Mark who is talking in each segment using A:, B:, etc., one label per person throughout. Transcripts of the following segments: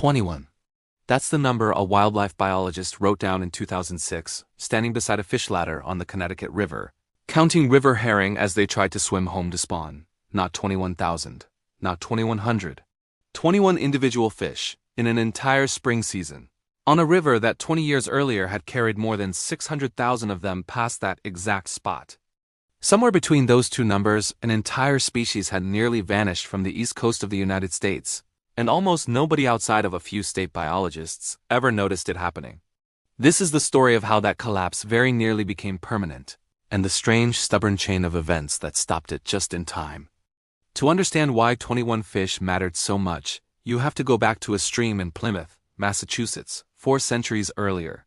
A: 21. That's the number a wildlife biologist wrote down in 2006, standing beside a fish ladder on the Connecticut River, counting river herring as they tried to swim home to spawn. Not 21,000, not 2,100. 21 individual fish, in an entire spring season, on a river that 20 years earlier had carried more than 600,000 of them past that exact spot. Somewhere between those two numbers, an entire species had nearly vanished from the east coast of the United States, and almost nobody outside of a few state biologists ever noticed it happening. This is the story of how that collapse very nearly became permanent, and the strange, stubborn chain of events that stopped it just in time. To understand why 21 fish mattered so much, you have to go back to a stream in Plymouth, Massachusetts, 4 centuries earlier.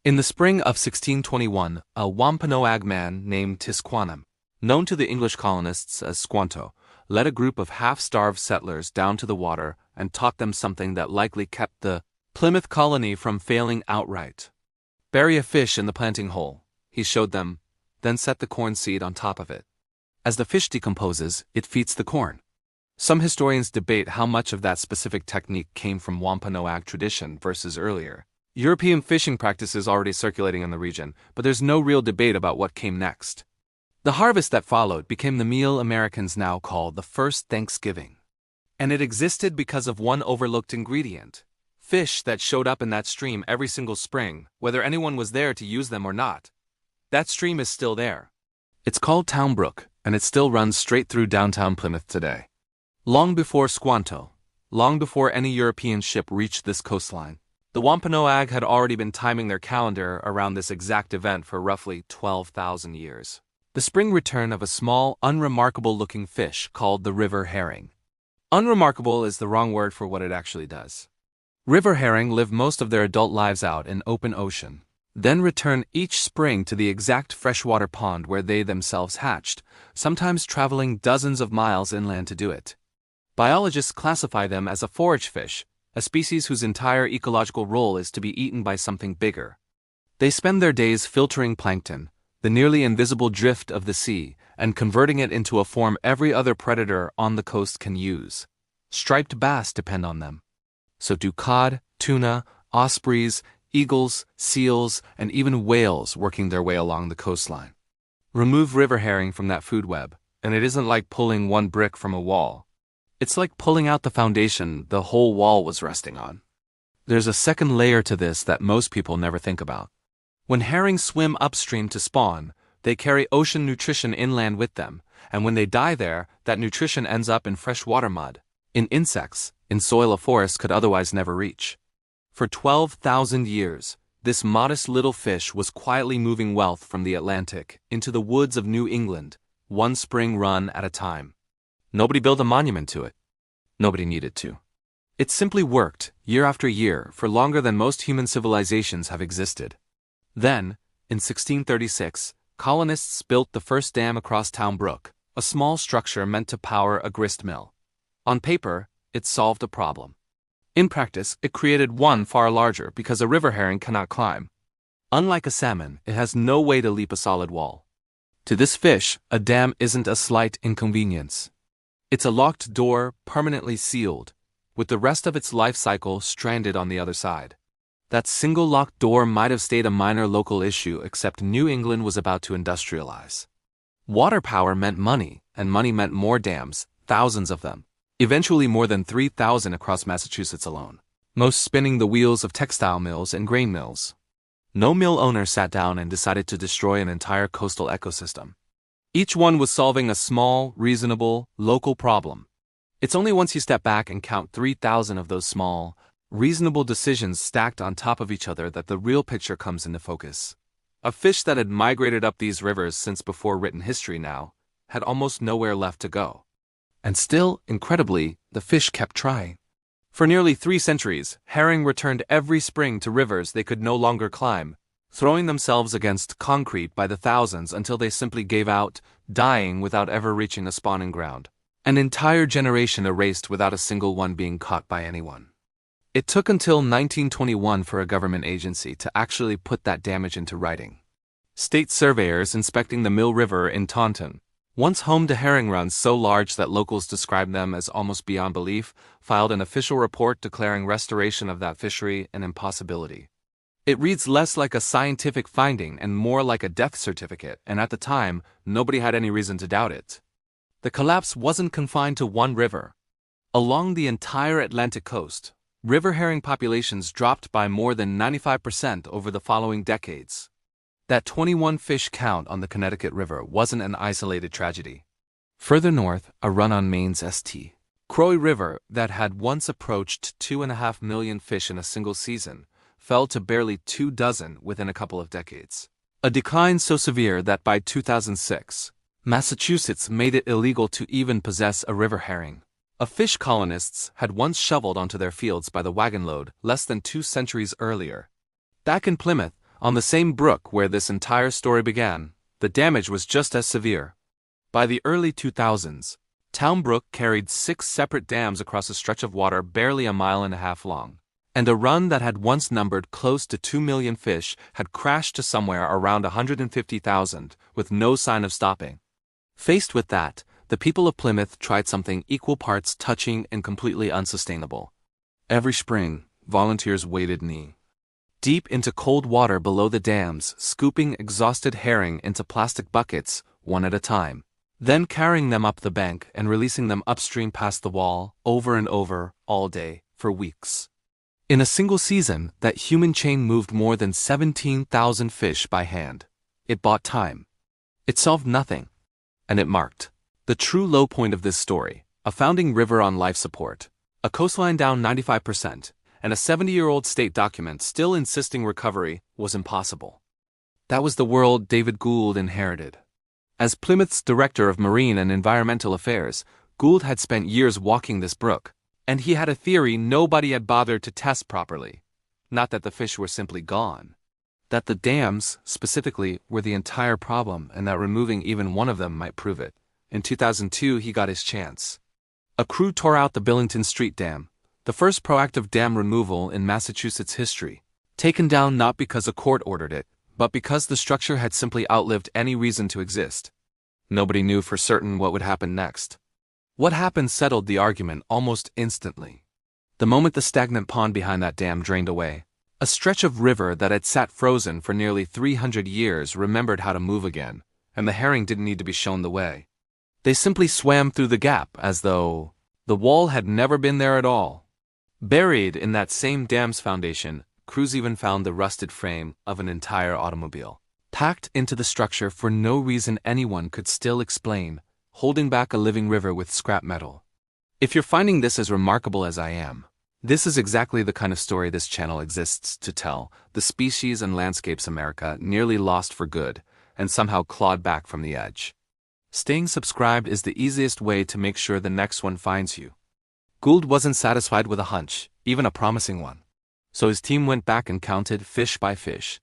A: In the spring of 1621, a Wampanoag man named Tisquantum, known to the English colonists as Squanto, led a group of half-starved settlers down to the water and taught them something that likely kept the Plymouth colony from failing outright. Bury a fish in the planting hole, he showed them, then set the corn seed on top of it. As the fish decomposes, it feeds the corn. Some historians debate how much of that specific technique came from Wampanoag tradition versus earlier European fishing practices already circulating in the region, but there's no real debate about what came next. The harvest that followed became the meal Americans now call the first Thanksgiving. And it existed because of one overlooked ingredient: fish that showed up in that stream every single spring, whether anyone was there to use them or not. That stream is still there. It's called Town Brook, and it still runs straight through downtown Plymouth today. Long before Squanto, long before any European ship reached this coastline, the Wampanoag had already been timing their calendar around this exact event for roughly 12,000 years. The spring return of a small, unremarkable-looking fish called the river herring. Unremarkable is the wrong word for what it actually does. River herring live most of their adult lives out in open ocean, then return each spring to the exact freshwater pond where they themselves hatched, sometimes traveling dozens of miles inland to do it. Biologists classify them as a forage fish, a species whose entire ecological role is to be eaten by something bigger. They spend their days filtering plankton, the nearly invisible drift of the sea, and converting it into a form every other predator on the coast can use. Striped bass depend on them. So do cod, tuna, ospreys, eagles, seals, and even whales working their way along the coastline. Remove river herring from that food web, and it isn't like pulling one brick from a wall. It's like pulling out the foundation the whole wall was resting on. There's a second layer to this that most people never think about. When herring swim upstream to spawn, they carry ocean nutrition inland with them, and when they die there, that nutrition ends up in freshwater mud, in insects, in soil a forest could otherwise never reach. For 12,000 years, this modest little fish was quietly moving wealth from the Atlantic into the woods of New England, one spring run at a time. Nobody built a monument to it. Nobody needed to. It simply worked, year after year, for longer than most human civilizations have existed. Then, in 1636, colonists built the first dam across Town Brook, a small structure meant to power a grist mill. On paper, it solved a problem. In practice, it created one far larger because a river herring cannot climb. Unlike a salmon, it has no way to leap a solid wall. To this fish, a dam isn't a slight inconvenience. It's a locked door, permanently sealed, with the rest of its life cycle stranded on the other side. That single locked door might have stayed a minor local issue, except New England was about to industrialize. Water power meant money, and money meant more dams, thousands of them, eventually more than 3,000 across Massachusetts alone, most spinning the wheels of textile mills and grain mills. No mill owner sat down and decided to destroy an entire coastal ecosystem. Each one was solving a small, reasonable, local problem. It's only once you step back and count 3,000 of those small, reasonable decisions stacked on top of each other that the real picture comes into focus. A fish that had migrated up these rivers since before written history now had almost nowhere left to go. And still, incredibly, the fish kept trying. For nearly 3 centuries, herring returned every spring to rivers they could no longer climb, throwing themselves against concrete by the thousands until they simply gave out, dying without ever reaching a spawning ground. An entire generation erased without a single one being caught by anyone. It took until 1921 for a government agency to actually put that damage into writing. State surveyors inspecting the Mill River in Taunton, Once home to herring runs so large that locals describe them as almost beyond belief, filed an official report declaring restoration of that fishery an impossibility. It reads less like a scientific finding and more like a death certificate, and at the time, nobody had any reason to doubt it. The collapse wasn't confined to one river. Along the entire Atlantic coast, river herring populations dropped by more than 95% over the following decades. That 21 fish count on the Connecticut River wasn't an isolated tragedy. Further north, a run on Maine's St. Croix River that had once approached 2.5 million fish in a single season fell to barely 24 within a couple of decades. A decline so severe that by 2006, Massachusetts made it illegal to even possess a river herring. A fish colonists had once shoveled onto their fields by the wagon load less than 2 centuries earlier. Back in Plymouth, on the same brook where this entire story began, the damage was just as severe. By the early 2000s, Town Brook carried 6 separate dams across a stretch of water barely 1.5 miles long, and a run that had once numbered close to 2 million fish had crashed to somewhere around 150,000 with no sign of stopping. Faced with that, the people of Plymouth tried something equal parts touching and completely unsustainable. Every spring, volunteers waded knee-deep into cold water below the dams, scooping exhausted herring into plastic buckets, one at a time, then carrying them up the bank and releasing them upstream past the wall, over and over, all day, for weeks. In a single season, that human chain moved more than 17,000 fish by hand. It bought time. It solved nothing. And it marked the true low point of this story: a founding river on life support, a coastline down 95%, and a 70-year-old state document still insisting recovery was impossible. That was the world David Gould inherited. As Plymouth's Director of Marine and Environmental Affairs, Gould had spent years walking this brook, and he had a theory nobody had bothered to test properly. Not that the fish were simply gone. That the dams, specifically, were the entire problem and that removing even one of them might prove it. In 2002, he got his chance. A crew tore out the Billington Street Dam, the first proactive dam removal in Massachusetts history, taken down not because a court ordered it, but because the structure had simply outlived any reason to exist. Nobody knew for certain what would happen next. What happened settled the argument almost instantly. The moment the stagnant pond behind that dam drained away, a stretch of river that had sat frozen for nearly 300 years remembered how to move again, and the herring didn't need to be shown the way. They simply swam through the gap as though the wall had never been there at all. Buried in that same dam's foundation, crews even found the rusted frame of an entire automobile, packed into the structure for no reason anyone could still explain, holding back a living river with scrap metal. If you're finding this as remarkable as I am, this is exactly the kind of story this channel exists to tell: the species and landscapes America nearly lost for good, and somehow clawed back from the edge. Staying subscribed is the easiest way to make sure the next one finds you. Gould wasn't satisfied with a hunch, even a promising one. So his team went back and counted fish by fish.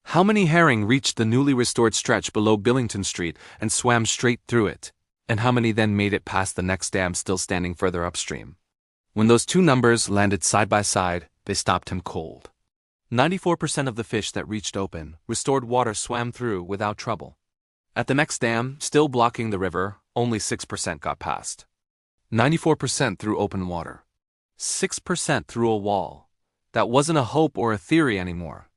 A: How many herring reached the newly restored stretch below Billington Street and swam straight through it? And how many then made it past the next dam still standing further upstream? When those two numbers landed side by side, they stopped him cold. 94% of the fish that reached open, restored water swam through without trouble. At the next dam, still blocking the river, only 6% got past. 94% through open water. 6% through a wall. That wasn't a hope or a theory anymore.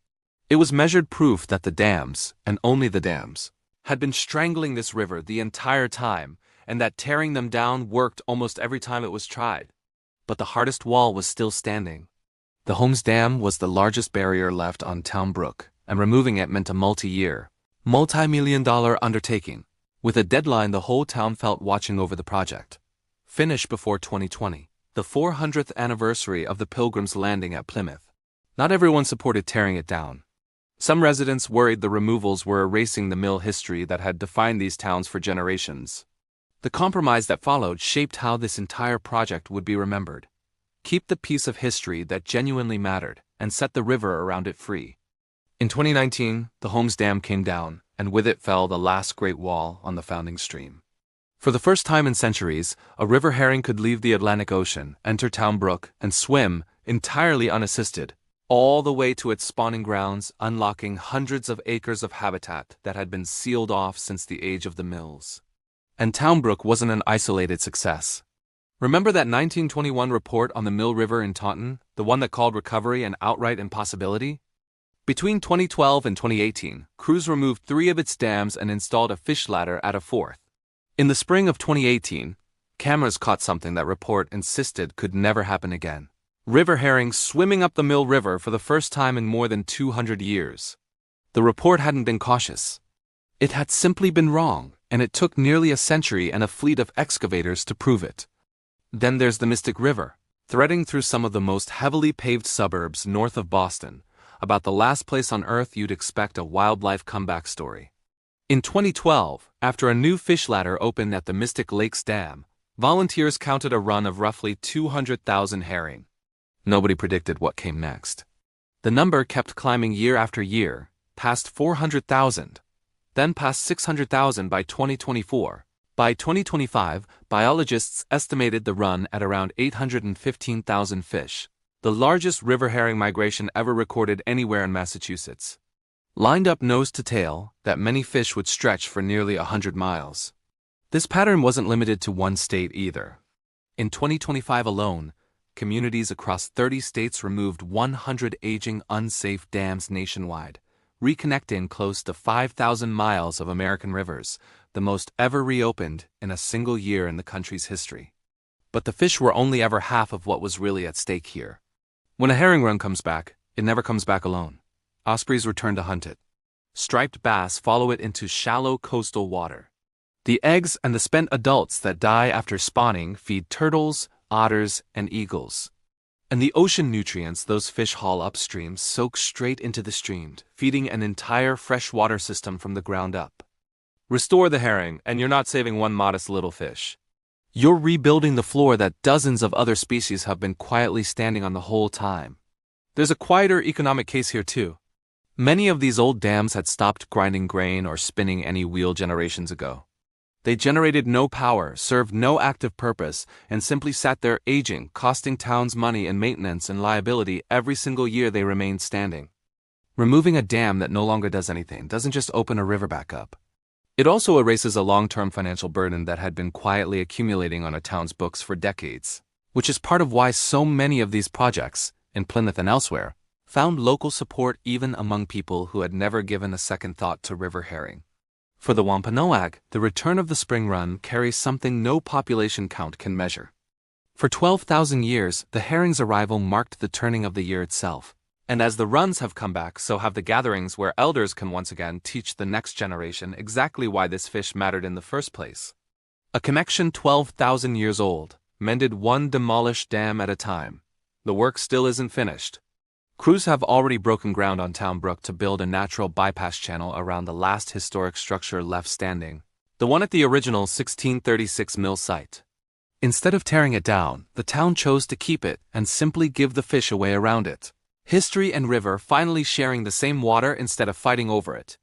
A: It was measured proof that the dams, and only the dams, had been strangling this river the entire time, and that tearing them down worked almost every time it was tried. But the hardest wall was still standing. The Holmes Dam was the largest barrier left on Town Brook, and removing it meant a multi-year, multi-million-dollar undertaking, with a deadline the whole town felt watching over the project. Finish before 2020, the 400th anniversary of the Pilgrim's landing at Plymouth. Not everyone supported tearing it down. Some residents worried the removals were erasing the mill history that had defined these towns for generations. The compromise that followed shaped how this entire project would be remembered. Keep the piece of history that genuinely mattered, and set the river around it free. In 2019, the Holmes Dam came down, and with it fell the last great wall on the founding stream. For the first time in centuries, a river herring could leave the Atlantic Ocean, enter Town Brook, and swim, entirely unassisted, all the way to its spawning grounds, unlocking hundreds of acres of habitat that had been sealed off since the age of the mills. And Town Brook wasn't an isolated success. Remember that 1921 report on the Mill River in Taunton, the one that called recovery an outright impossibility? Between 2012 and 2018, crews removed 3 of its dams and installed a fish ladder at a 4th. In the spring of 2018, cameras caught something that report insisted could never happen again. River herring swimming up the Mill River for the first time in more than 200 years. The report hadn't been cautious. It had simply been wrong, and it took nearly a century and a fleet of excavators to prove it. Then there's the Mystic River, threading through some of the most heavily paved suburbs north of Boston, about the last place on Earth you'd expect a wildlife comeback story. In 2012, after a new fish ladder opened at the Mystic Lakes Dam, volunteers counted a run of roughly 200,000 herring. Nobody predicted what came next. The number kept climbing year after year, past 400,000, then past 600,000 by 2024. By 2025, biologists estimated the run at around 815,000 fish, the largest river herring migration ever recorded anywhere in Massachusetts. Lined up nose to tail, that many fish would stretch for nearly 100 miles. This pattern wasn't limited to one state either. In 2025 alone, communities across 30 states removed 100 aging, unsafe dams nationwide, reconnecting close to 5,000 miles of American rivers, the most ever reopened in a single year in the country's history. But the fish were only ever half of what was really at stake here. When a herring run comes back, it never comes back alone. Ospreys return to hunt it. Striped bass follow it into shallow coastal water. The eggs and the spent adults that die after spawning feed turtles, otters, and eagles. And the ocean nutrients those fish haul upstream soak straight into the stream, feeding an entire freshwater system from the ground up. Restore the herring, and you're not saving one modest little fish. You're rebuilding the floor that dozens of other species have been quietly standing on the whole time. There's a quieter economic case here too. Many of these old dams had stopped grinding grain or spinning any wheel generations ago. They generated no power, served no active purpose, and simply sat there aging, costing towns money and maintenance and liability every single year they remained standing. Removing a dam that no longer does anything doesn't just open a river back up. It also erases a long-term financial burden that had been quietly accumulating on a town's books for decades, which is part of why so many of these projects, in Plymouth and elsewhere, found local support even among people who had never given a second thought to river herring. For the Wampanoag, the return of the spring run carries something no population count can measure. For 12,000 years, the herring's arrival marked the turning of the year itself. And as the runs have come back, so have the gatherings where elders can once again teach the next generation exactly why this fish mattered in the first place. A connection 12,000 years old, mended one demolished dam at a time. The work still isn't finished. Crews have already broken ground on Town Brook to build a natural bypass channel around the last historic structure left standing, the one at the original 1636 mill site. Instead of tearing it down, the town chose to keep it and simply give the fish away around it. History and river finally sharing the same water instead of fighting over it.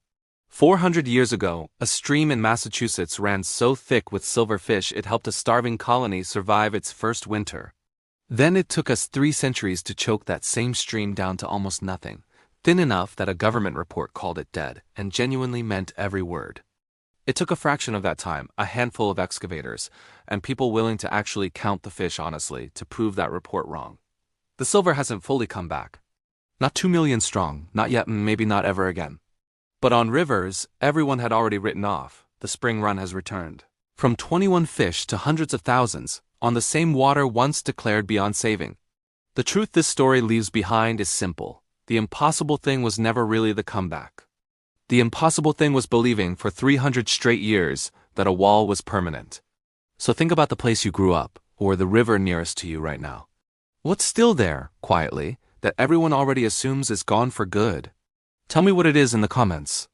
A: 400 years ago, a stream in Massachusetts ran so thick with silverfish it helped a starving colony survive its first winter. Then it took us 3 centuries to choke that same stream down to almost nothing, thin enough that a government report called it dead, and genuinely meant every word. It took a fraction of that time, a handful of excavators, and people willing to actually count the fish honestly to prove that report wrong. The silver hasn't fully come back. Not 2 million strong, not yet and maybe not ever again. But on rivers, everyone had already written off, the spring run has returned. From 21 fish to hundreds of thousands, on the same water once declared beyond saving. The truth this story leaves behind is simple. The impossible thing was never really the comeback. The impossible thing was believing for 300 straight years that a wall was permanent. So think about the place you grew up, or the river nearest to you right now. What's still there, quietly, that everyone already assumes is gone for good? Tell me what it is in the comments.